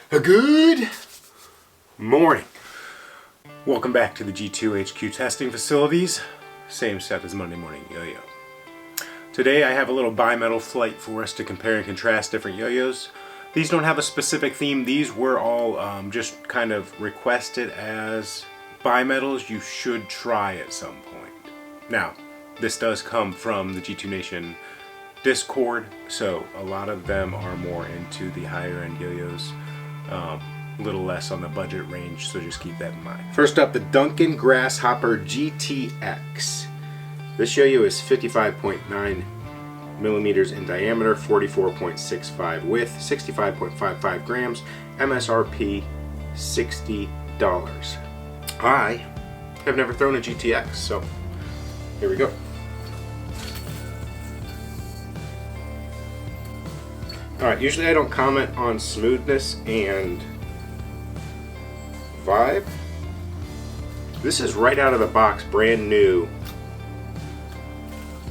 Good morning. Welcome back to the G2 HQ testing facilities. Same set as Monday morning yo-yo. Today I have a little BiMetal flight for us to compare and contrast different yo-yos. These don't have a specific theme. These were all just kind of requested as BiMetals you should try at some point. Now, this does come from the G2 Nation Discord, so a lot of them are more into the higher end yo-yos. A little less on the budget range, so just keep that in mind. First up, the Duncan Grasshopper GTX. This yo-yo is 55.9 millimeters in diameter, 44.65 width, 65.55 grams, MSRP $60. I have never thrown a GTX, so here we go. Alright, usually I don't comment on smoothness and vibe. This is right out of the box, brand new,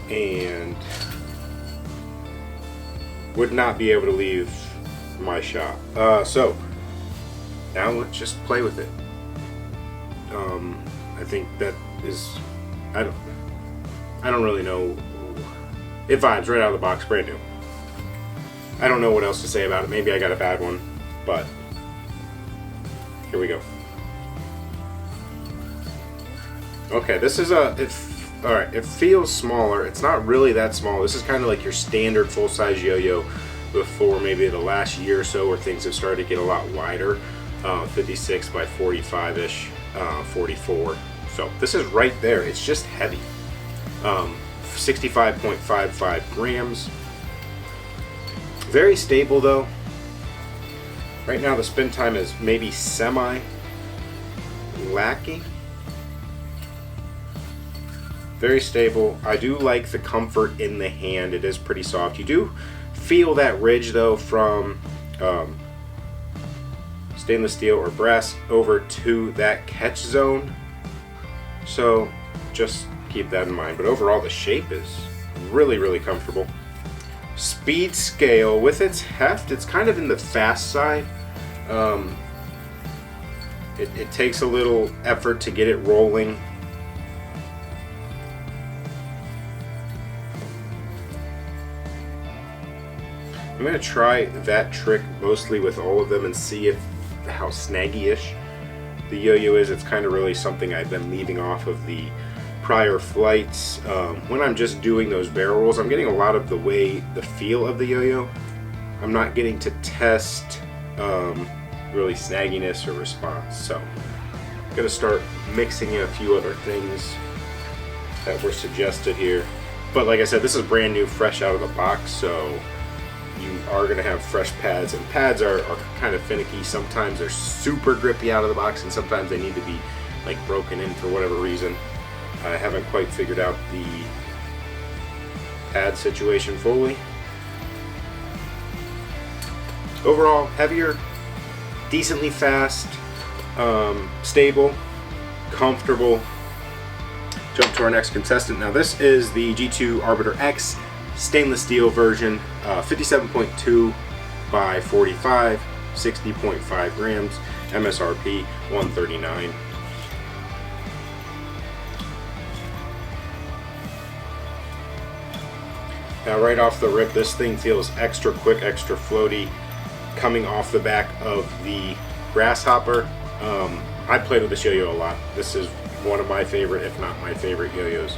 and would not be able to leave my shop. So now let's just play with it. I think that is, I don't really know. It vibes right out of the box, brand new. I don't know what else to say about it. Maybe I got a bad one, but here we go. Okay, this is alright, it feels smaller. It's not really that small. This is kind of like your standard full-size yo-yo before maybe the last year or so where things have started to get a lot wider. 56 by 45-ish, 44. So this is right there. It's just heavy. 65.55 grams. Very stable though. Right now the spin time is maybe semi-lacking. Very stable. I do like the comfort in the hand. It is pretty soft. You do feel that ridge though from stainless steel or brass over to that catch zone. So just keep that in mind. But overall the shape is really, really comfortable. Speed scale, with its heft, it's kind of in the fast side. It takes a little effort to get it rolling. I'm going to try that trick mostly with all of them and see how snaggy-ish the yo-yo is. It's kind of really something I've been leaving off of the prior flights. When I'm just doing those barrel rolls, I'm getting a lot of the feel of the yo-yo. I'm not getting to test really snagginess or response. So I'm going to start mixing in a few other things that were suggested here. But like I said, this is brand new, fresh out of the box, so you are going to have fresh pads, and pads are kind of finicky. Sometimes they're super grippy out of the box, and sometimes they need to be like broken in for whatever reason. I haven't quite figured out the pad situation fully. Overall, heavier, decently fast, stable, comfortable. Jump to our next contestant. Now this is the G2 Arbiter X stainless steel version, 57.2 by 45, 60.5 grams, MSRP $139. Now right off the rip, this thing feels extra quick, extra floaty, coming off the back of the Grasshopper. I played with this yo-yo a lot. This is one of my favorite, if not my favorite yo-yos.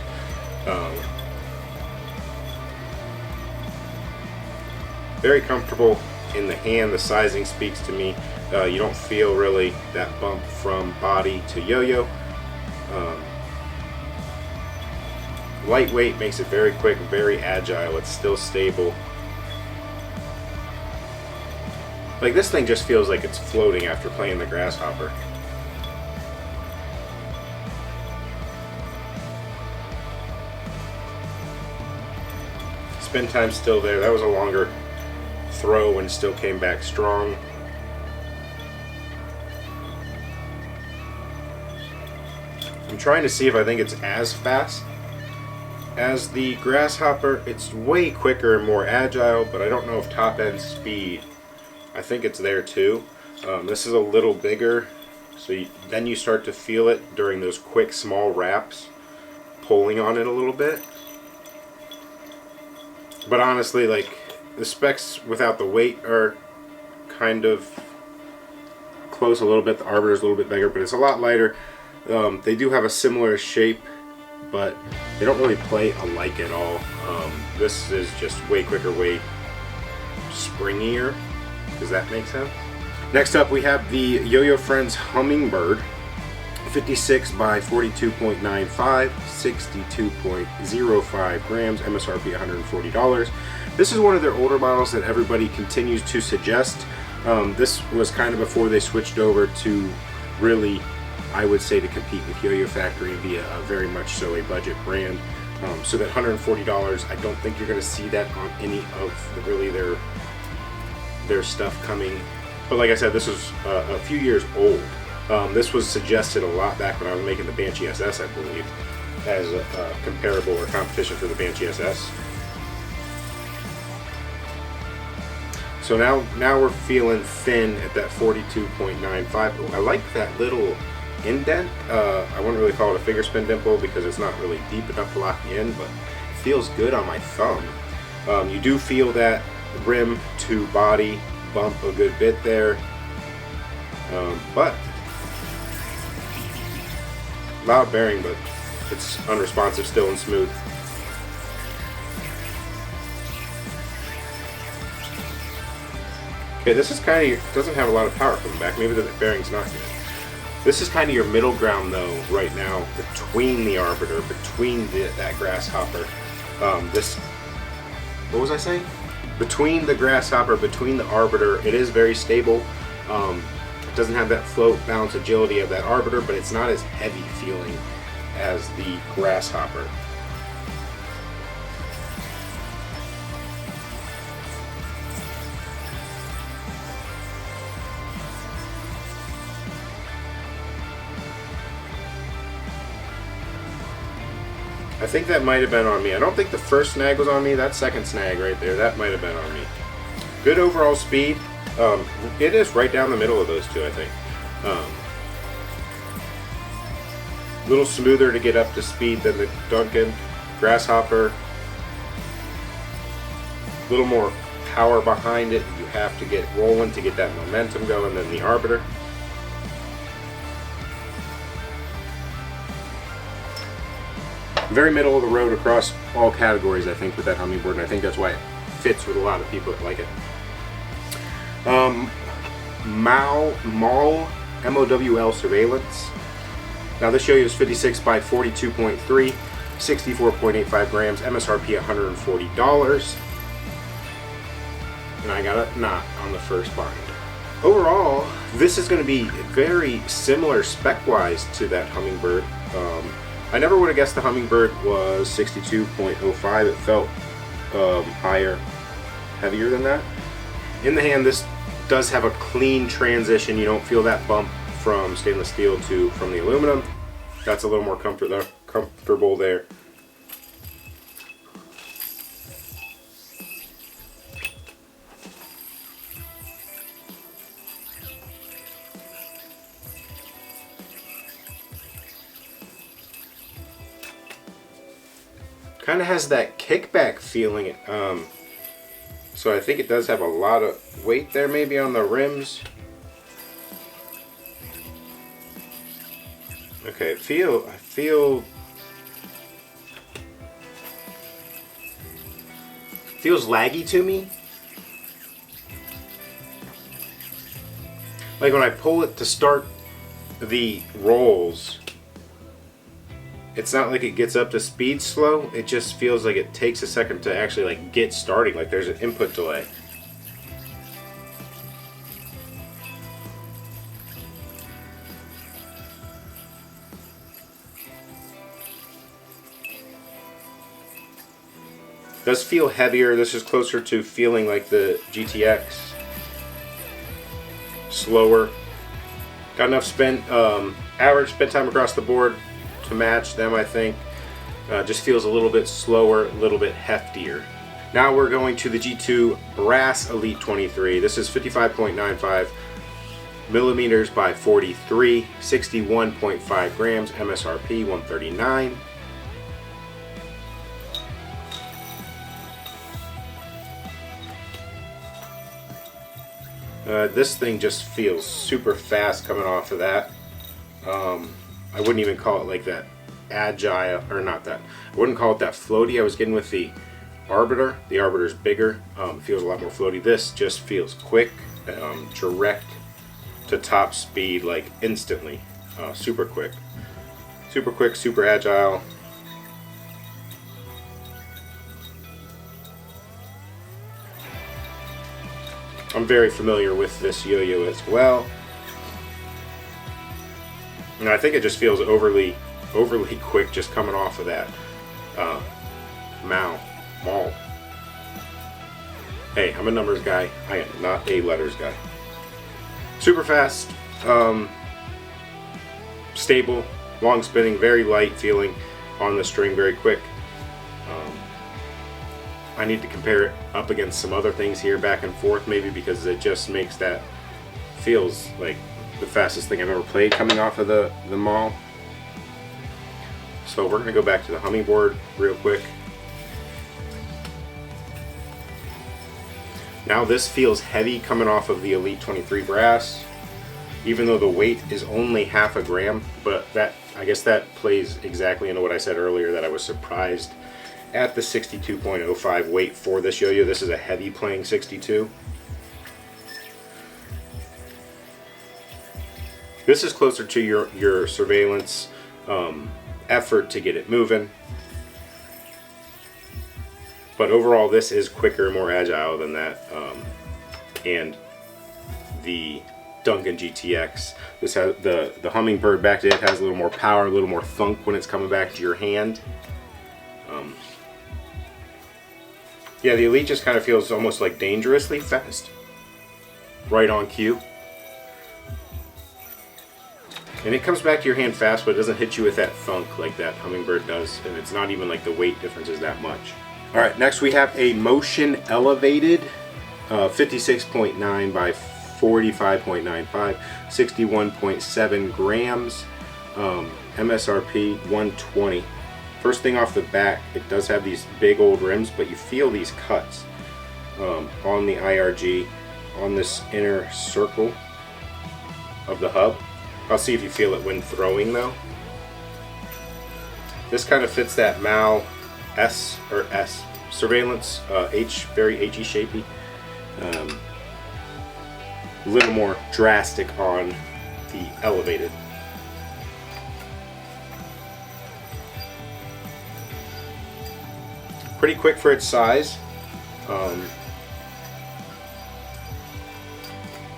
Very comfortable in the hand. The sizing speaks to me. You don't feel really that bump from body to yo-yo. Lightweight makes it very quick, very agile. It's still stable. Like, this thing just feels like it's floating after playing the Grasshopper. Spin time's still there. That was a longer throw and still came back strong. I'm trying to see if I think it's as fast as the Grasshopper. It's way quicker and more agile, but I don't know if top end speed, I think it's there too. This is a little bigger, so then you start to feel it during those quick small wraps, pulling on it a little bit. But honestly, like, the specs without the weight are kind of close a little bit. The Arbiter is a little bit bigger, but it's a lot lighter. They do have a similar shape, but they don't really play alike at all. This is just way quicker, way springier. Does that make sense? Next up, we have the YoYo Friends Hummingbird, 56 by 42.95, 62.05 grams, MSRP $140. This is one of their older models that everybody continues to suggest. This was kind of before they switched over to really, I would say, to compete with YoYo Factory and be a very much so a budget brand. So that $140, I don't think you're going to see that on any of really their stuff coming. But like I said, this was a few years old. This was suggested a lot back when I was making the Banshee SS, I believe, as a comparable or competition for the Banshee SS. So now we're feeling thin at that 42.95. Oh, I like that little indent. I wouldn't really call it a finger spin dimple because it's not really deep enough to lock me in, but it feels good on my thumb. You do feel that rim to body bump a good bit there, but loud bearing, but it's unresponsive still and smooth. Okay, this is kind of, doesn't have a lot of power coming back. Maybe the bearing's not good. This is kind of your middle ground though right now, between the Arbiter, between that grasshopper. What was I saying? Between the grasshopper, between the Arbiter, it is very stable. It doesn't have that float, balance, agility of that Arbiter, but it's not as heavy feeling as the grasshopper. I think that might have been on me. I don't think the first snag was on me. That second snag right there, that might have been on me. Good overall speed. It is right down the middle of those two, I think. A little smoother to get up to speed than the Duncan. Grasshopper, a little more power behind it. You have to get rolling to get that momentum going than the Arbiter. Very middle of the road across all categories, I think, with that Hummingbird, and I think that's why it fits with a lot of people that like it. Mowl, MOWL Surveillance. Now this YoYo is 56 by 42.3, 64.85 grams, MSRP $140. And I got a knot on the first bind. Overall, this is going to be very similar spec-wise to that Hummingbird. I never would have guessed the Hummingbird was 62.05. It felt higher, heavier than that. In the hand, this does have a clean transition. You don't feel that bump from stainless steel to from the aluminum. That's a little more comfortable there. Kind of has that kickback feeling, so I think it does have a lot of weight there, maybe on the rims. Okay, I feel feels laggy to me. Like when I pull it to start the rolls, it's not like it gets up to speed slow. It just feels like it takes a second to actually like get starting, like there's an input delay. Does feel heavier. This is closer to feeling like the GTX. Slower. Got enough average spin time across the board to match them, I think. Just feels a little bit slower, a little bit heftier. Now we're going to the G2 Brass Elite 23. This is 55.95, millimeters by 43, 61.5 grams, MSRP 139. This thing just feels super fast coming off of that. I wouldn't even call it like that agile, or not that. I wouldn't call it that floaty I was getting with the Arbiter. The Arbiter's bigger, feels a lot more floaty. This just feels quick, direct to top speed, like instantly. Super quick, super agile. I'm very familiar with this yo-yo as well, and I think it just feels overly quick just coming off of that Mowl. Hey, I'm a numbers guy. I am not a letters guy. Super fast, stable, long spinning, very light feeling on the string, very quick. I need to compare it up against some other things here, back and forth maybe, because it just makes that, feels like the fastest thing I've ever played coming off of the Mowl. So we're going to go back to the Hummingbird real quick. Now this feels heavy coming off of the Elite 23 brass, even though the weight is only half a gram, but that, I guess that plays exactly into what I said earlier, that I was surprised at the 62.05 weight for this yo-yo. This is a heavy playing 62. This is closer to your surveillance effort to get it moving. But overall, this is quicker, more agile than that. And the Duncan GTX, this has the Hummingbird back to it has a little more power, a little more thunk when it's coming back to your hand. Yeah, the Elite just kind of feels almost like dangerously fast. Right on cue. And it comes back to your hand fast, but it doesn't hit you with that thunk like that Hummingbird does. And it's not even like the weight difference is that much. Alright, next we have a motion elevated 56.9 by 45.95, 61.7 grams, MSRP 120. First thing off the back, it does have these big old rims, but you feel these cuts on the IRG, on this inner circle of the hub. I'll see if you feel it when throwing though. This kind of fits that Mowl S surveillance, very HE shapey. A little more drastic on the elevated. Pretty quick for its size.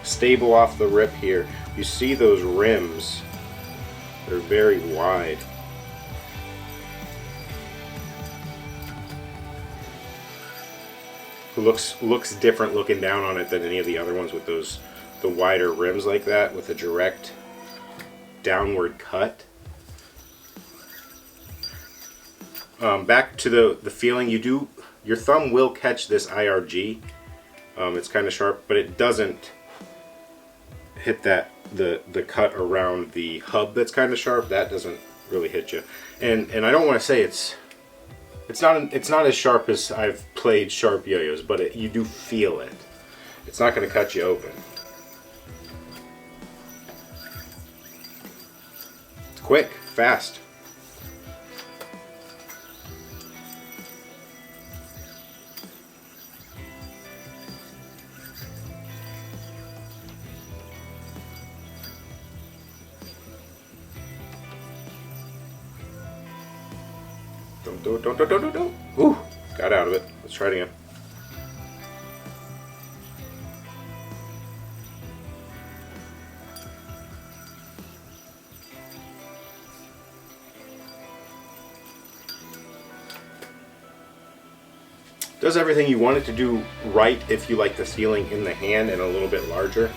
Stable off the rip here. You see those rims, they're very wide. Looks different looking down on it than any of the other ones with the wider rims like that, with a direct downward cut. Back to the feeling, your thumb will catch this IRG. It's kind of sharp, but it doesn't hit the cut around the hub that's kind of sharp. That doesn't really hit you. And I don't want to say it's not as sharp as I've played sharp yo-yos, but you do feel it. It's not going to cut you open. It's quick, fast. Don't. Ooh, got out of it. Let's try it again. Does everything you want it to do right if you like the feeling in the hand and a little bit larger.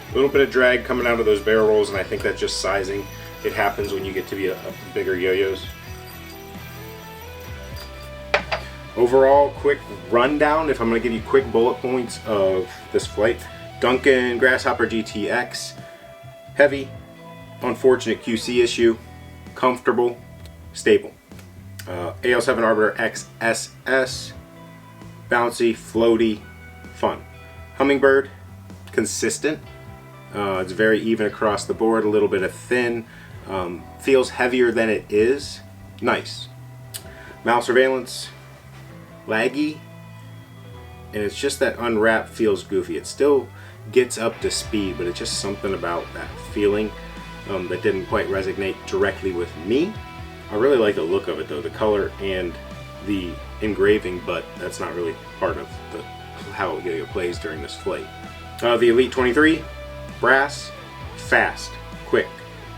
A little bit of drag coming out of those barrel rolls, and I think that's just sizing. It happens when you get to be a bigger yo-yos. Overall, quick rundown, if I'm going to give you quick bullet points of this flight. Duncan Grasshopper GTX, heavy, unfortunate QC issue, comfortable, stable. AL7 Arbiter X SS, bouncy, floaty, fun. Hummingbird, consistent. It's very even across the board, a little bit of thin, feels heavier than it is, nice. Mowl surveillance, laggy, and it's just that unwrap feels goofy. It still gets up to speed, but it's just something about that feeling that didn't quite resonate directly with me. I really like the look of it though, the color and the engraving, but that's not really part of how YoYo plays during this flight. The Elite 23, brass, fast, quick,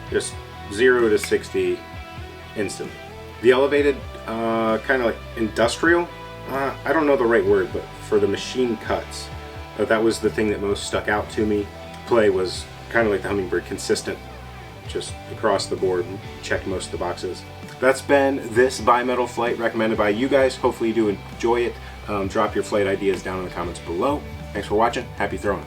just 0 to 60 instantly. The elevated, kind of like industrial, I don't know the right word, but for the machine cuts, that was the thing that most stuck out to me. Play was kind of like the Hummingbird, consistent, just across the board, checked most of the boxes. That's been this BiMetal flight recommended by you guys. Hopefully you do enjoy it. Drop your flight ideas down in the comments below. Thanks for watching. Happy throwing.